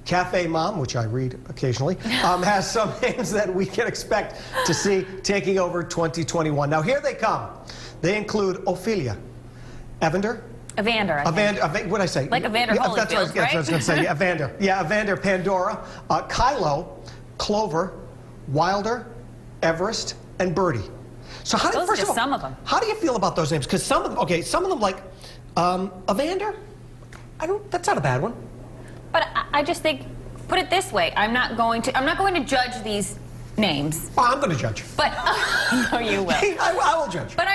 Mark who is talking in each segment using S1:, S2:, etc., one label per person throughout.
S1: Cafe Mom, which I read occasionally, has some names that we can expect to see taking over 2021. Now, here they come. They include Ophelia, Evander,
S2: Evander, I think.
S1: what did I say?
S2: Like Evander Holyfield,
S1: that's what I was going to say. Yeah, Evander. Yeah, Evander, Pandora, Kylo, Clover, Wilder, Everest, and Birdie. So how do
S2: Those are just some of them.
S1: How do you feel about those names? Because some of them, like Evander, that's not a bad one.
S2: But I just think, put it this way, I'm not going to judge these names.
S1: Well, I'm going to judge.
S2: But no, you will.
S1: I will judge.
S2: But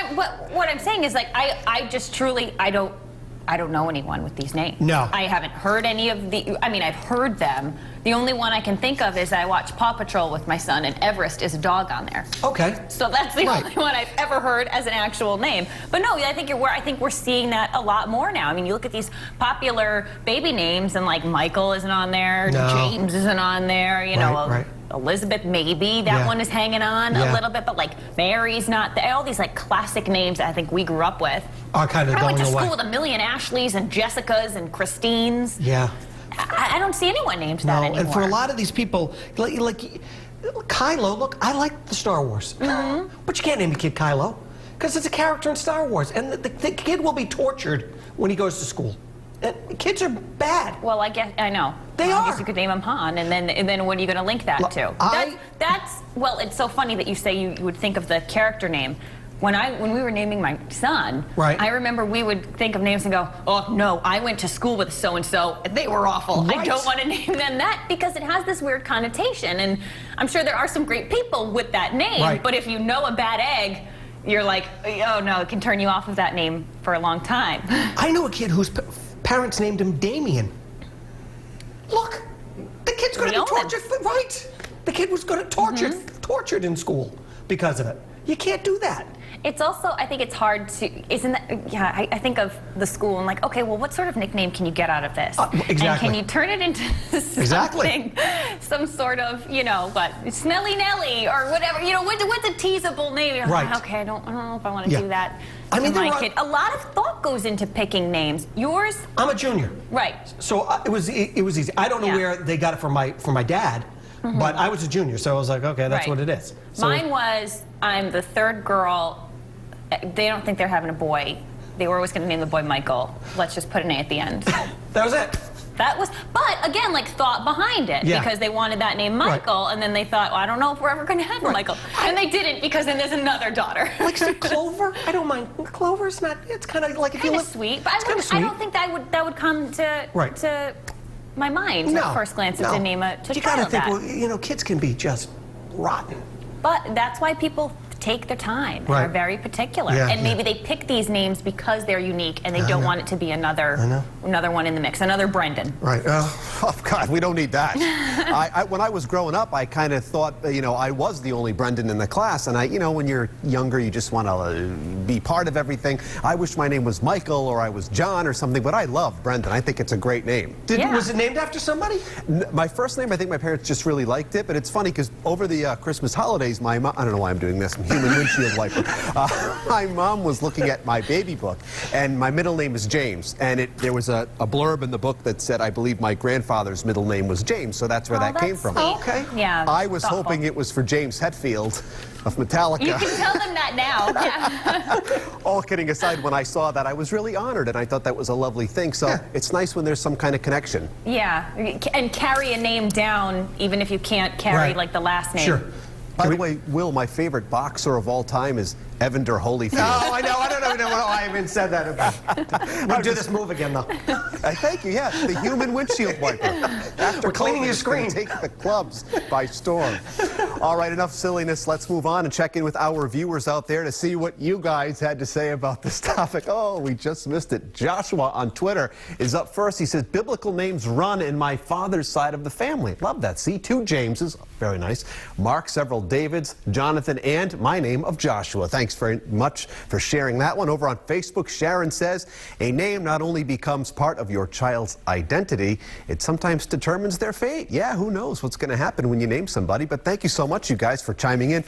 S2: what I'm saying is, like, I just truly, I don't know anyone with these names.
S1: No.
S2: I haven't heard any of the, I mean, I've heard them. The only one I can think of is I watch Paw Patrol with my son, and Everest is a dog on there.
S1: Okay.
S2: So that's the only one I've ever heard as an actual name. But no, I think we're seeing that a lot more now. I mean, you look at these popular baby names, and like Michael isn't on there,
S1: No.
S2: James isn't on there, you know.
S1: Right.
S2: Elizabeth, maybe that one is hanging on a little bit, but like Mary's not there. All these like classic names that I think we grew up with.
S1: Are kind of
S2: I
S1: going
S2: went to
S1: away.
S2: school with a million Ashleys and Jessicas and Christines.
S1: Yeah.
S2: I don't see anyone named that anymore.
S1: And for a lot of these people, like Kylo, look, I like the Star Wars. But you can't name a kid Kylo, because it's a character in Star Wars. And the kid will be tortured when he goes to school. And kids are bad.
S2: Well, I know.
S1: They
S2: I
S1: are.
S2: guess you could name him Han, and then what are you going to link that to? Well, it's so funny that you say you would think of the character name. When we were naming my son, I remember we would think of names and go, oh no, I went to school with so-and-so, and they were awful. I don't want to name them that, because it has this weird connotation, and I'm sure there are some great people with that name, but if you know a bad egg, you're like, oh no, it can turn you off of that name for a long time.
S1: I know a kid whose parents named him Damien. Look, the kid's going to be tortured, The kid was going to tortured in school because of it. You can't do that.
S2: It's also, I think it's hard to, isn't that, yeah, I think of the school and like, okay, well, what sort of nickname can you get out of this?
S1: Exactly.
S2: And can you turn it into something, some sort of, you know, what, Snelly Nelly or whatever, you know, what's a teasable name? Okay, I don't know if I want to do that. I mean, my kid. A lot of thought goes into picking names. Yours?
S1: I'm a junior.
S2: Right.
S1: So it was easy. I don't know where they got it from my dad. But I was a junior, so I was like, okay, that's what it is. So
S2: mine was, I'm the third girl. They don't think they're having a boy. They were always going to name the boy Michael. Let's just put an A at the end.
S1: That was it.
S2: That was, but again, like thought behind it, because they wanted that name Michael, and then they thought, well, I don't know if we're ever going to have a Michael. And they didn't, because then there's another daughter.
S1: Like, so Clover, I don't mind. Clover's not, it's kind of like if you live.
S2: Sweet, but I don't think that would come to my mind at first glance to name a child.
S1: You got to think, well, you know, kids can be just rotten.
S2: But that's why people take their time and are very particular. And maybe they pick these names because they're unique and they don't want it to be another one in the mix, another Brendan.
S3: Right. Oh, God, we don't need that. When I was growing up, I kind of thought, you know, I was the only Brendan in the class. And you know, when you're younger, you just want to be part of everything. I wish my name was Michael or I was John or something, but I love Brendan. I think it's a great name.
S1: Was it named after somebody?
S3: My first name, I think my parents just really liked it, but it's funny because over the Christmas holidays, my mom, I don't know why I'm doing this, human windshield wiper. My mom was looking at my baby book, and my middle name is James, and there was a blurb in the book that said, I believe my grandfather's middle name was James, so that's where that came from.
S1: Okay.
S2: Yeah.
S3: I was hoping it was for James Hetfield of Metallica.
S2: You can tell them that now. Yeah.
S3: All kidding aside, when I saw that, I was really honored, and I thought that was a lovely thing. So it's nice when there's some kind of connection.
S2: Yeah, and carry a name down, even if you can't carry like the last name.
S1: Sure.
S3: By the way, Will, my favorite boxer of all time is Evander Holyfield.
S1: No, I know. I don't know why I even said that about. We'll do this move again, though.
S3: Thank you. Yeah, the human windshield wiper. After
S1: We're cleaning your screen.
S3: Take the clubs by storm. All right, enough silliness. Let's move on and check in with our viewers out there to see what you guys had to say about this topic. Oh, we just missed it. Joshua on Twitter is up first. He says, biblical names run in my father's side of the family. Love that. See, 2 Jameses. Very nice. Mark, several Davids, Jonathan, and my name of Joshua. Thanks very much for sharing that one. Over on Facebook, Sharon says, a name not only becomes part of your child's identity, it sometimes determines their fate. Yeah, who knows what's going to happen when you name somebody, but thank you so much, you guys, for chiming in.